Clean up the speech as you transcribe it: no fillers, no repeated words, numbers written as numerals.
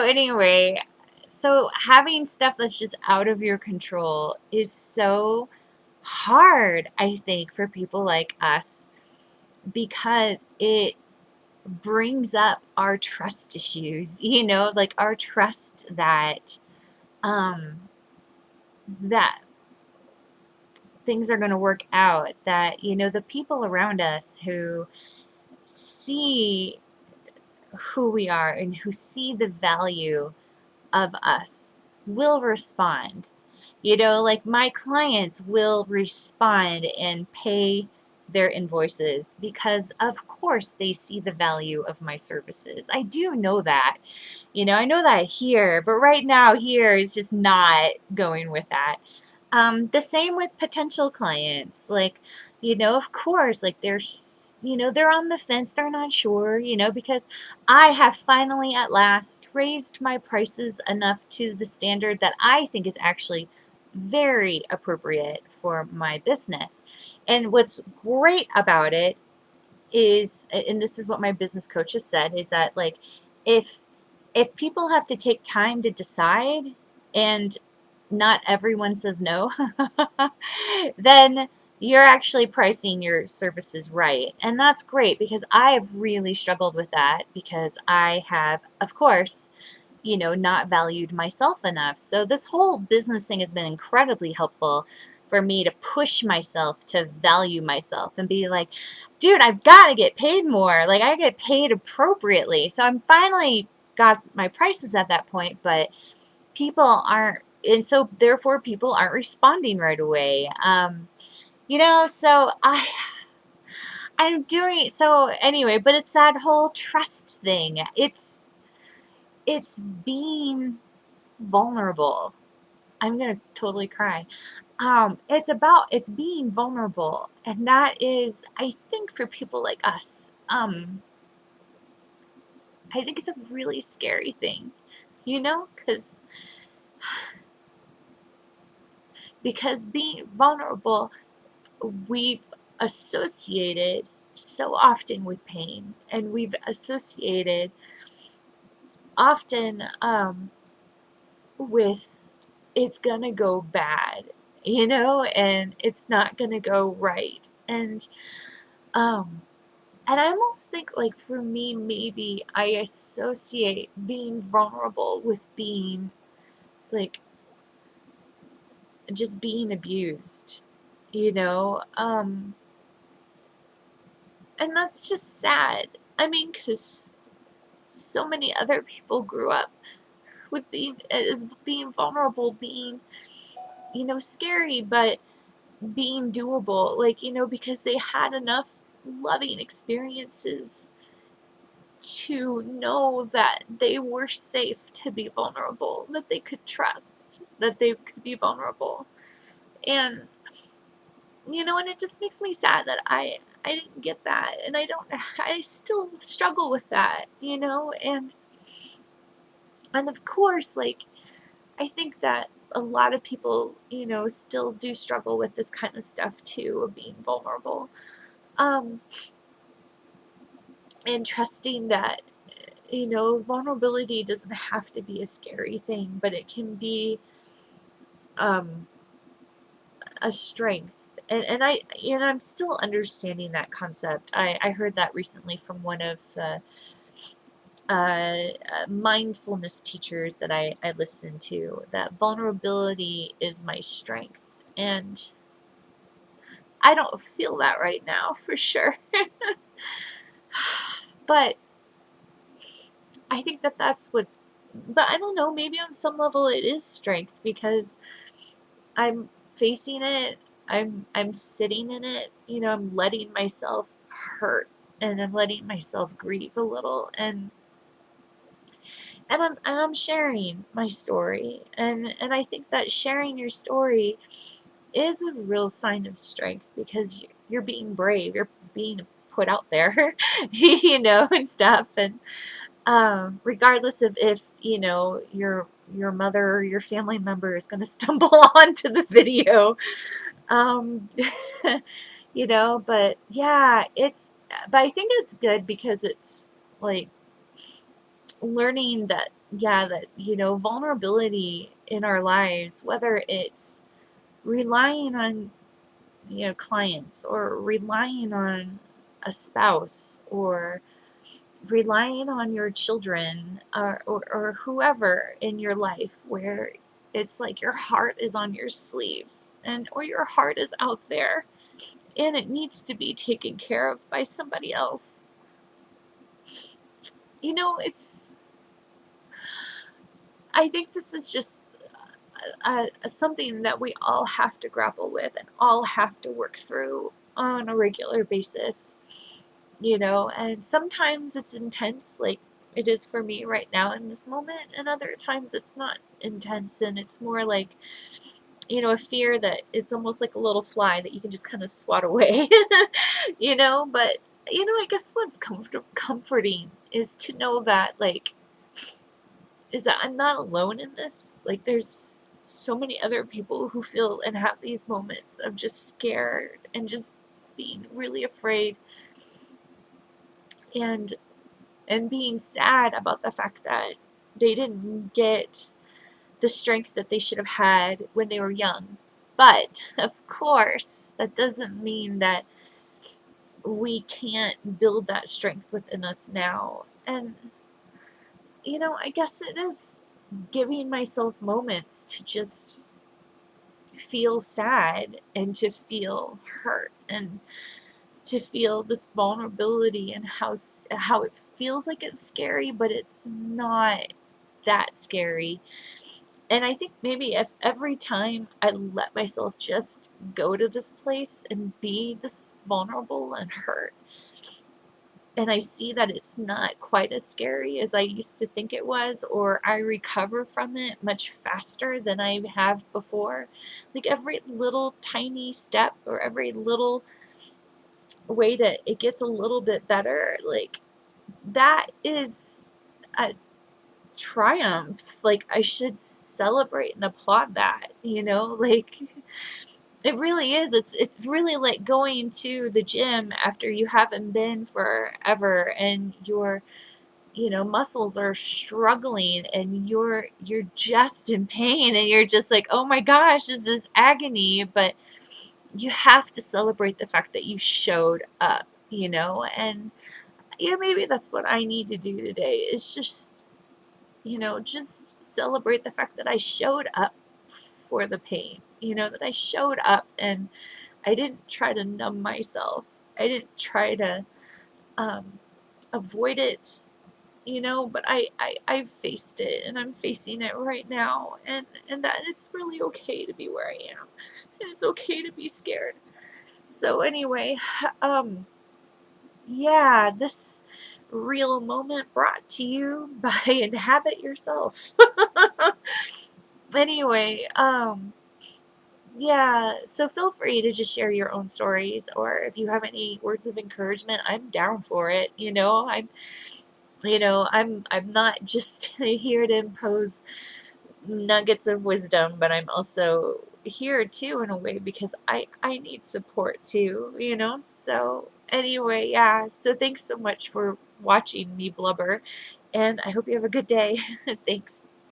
anyway, so having stuff that's just out of your control is so hard, I think, for people like us because it brings up our trust issues, like our trust um that things are going to work out, that the people around us who see who we are and who see the value of us will respond. Like my clients will respond and pay their invoices because, of course, they see the value of my services. I do know that. I know that here, but right now, here is just not going with that. The same with potential clients. Like, of course, like they're on the fence, they're not sure, because I have finally at last raised my prices enough to the standard that I think is actually very appropriate for my business. And what's great about it is, and this is what my business coach has said, is that like if if people have to take time to decide and not everyone says no, then you're actually pricing your services right. And that's great because I have really struggled with that because I have, of course, not valued myself enough. So this whole business thing has been incredibly helpful for me to push myself to value myself and be like, dude, I've got to get paid more. Like I get paid appropriately. So I'm finally got my prices at that point, but people aren't, and so therefore people aren't responding right away. So I'm doing so anyway, but it's that whole trust thing. It's being vulnerable. I'm gonna totally cry. It's being vulnerable, and that is, I think, for people like us, I think it's a really scary thing, because being vulnerable, we've associated so often with pain, and we've associated often with it's gonna go bad, and it's not gonna go right. Um, and I almost think, like, for me, maybe I associate being vulnerable with being, like, just being abused, you know? And that's just sad. I mean, because so many other people grew up with being vulnerable, being, scary, but being doable, like, because they had enough loving experiences to know that they were safe to be vulnerable, that they could trust, that they could be vulnerable. And, and it just makes me sad that I didn't get that. And I still struggle with that, and of course, like, I think that a lot of people, still do struggle with this kind of stuff too, of being vulnerable. Um, and trusting that, vulnerability doesn't have to be a scary thing, but it can be um, a strength. I'm still understanding that concept. I heard that recently from one of the mindfulness teachers that I listen to, that vulnerability is my strength. And I don't feel that right now for sure. But I think that but I don't know, maybe on some level it is strength because I'm facing it, I'm sitting in it, I'm letting myself hurt and I'm letting myself grieve a little, and I'm sharing my story, and I think that sharing your story is a real sign of strength because you're being brave, you're being put out there, and stuff, and regardless of if your mother or your family member is going to stumble onto the video, um, but yeah, but I think it's good because it's like learning that yeah, that, vulnerability in our lives, whether it's relying on, clients, or relying on a spouse, or relying on your children, or whoever in your life, where it's like your heart is on your sleeve, and or your heart is out there and it needs to be taken care of by somebody else. It's, I think this is just something that we all have to grapple with and all have to work through on a regular basis, and sometimes it's intense, like it is for me right now in this moment, and other times it's not intense and it's more like, a fear that it's almost like a little fly that you can just kind of swat away. But I guess what's comforting is to know that, like, is that I'm not alone in this. Like, there's so many other people who feel and have these moments of just scared and just being really afraid, and being sad about the fact that they didn't get the strength that they should have had when they were young. But of course, that doesn't mean that we can't build that strength within us now. And, I guess it is giving myself moments to just feel sad and to feel hurt and to feel this vulnerability, and how it feels like it's scary, but it's not that scary. And I think maybe if every time I let myself just go to this place and be this vulnerable and hurt, and I see that it's not quite as scary as I used to think it was, or I recover from it much faster than I have before. Like every little tiny step, or every little way that it gets a little bit better, like that is a triumph. Like I should celebrate and applaud that, like it really is. It's really like going to the gym after you haven't been forever, and your, muscles are struggling, and you're just in pain, and you're just like, "Oh my gosh, this is agony," but you have to celebrate the fact that you showed up, and maybe that's what I need to do today, is just celebrate the fact that I showed up for the pain, that I showed up and I didn't try to numb myself. I didn't try to um, avoid it, but I faced it, and I'm facing it right now, and that it's really okay to be where I am, and it's okay to be scared. So anyway, um, yeah, this real moment brought to you by Inhabit Yourself. Anyway, yeah, so feel free to just share your own stories, or if you have any words of encouragement, I'm down for it. I'm not just here to impose nuggets of wisdom, but I'm also here too in a way because I need support too. So anyway, yeah. So thanks so much for watching me blubber, and I hope you have a good day. Thanks.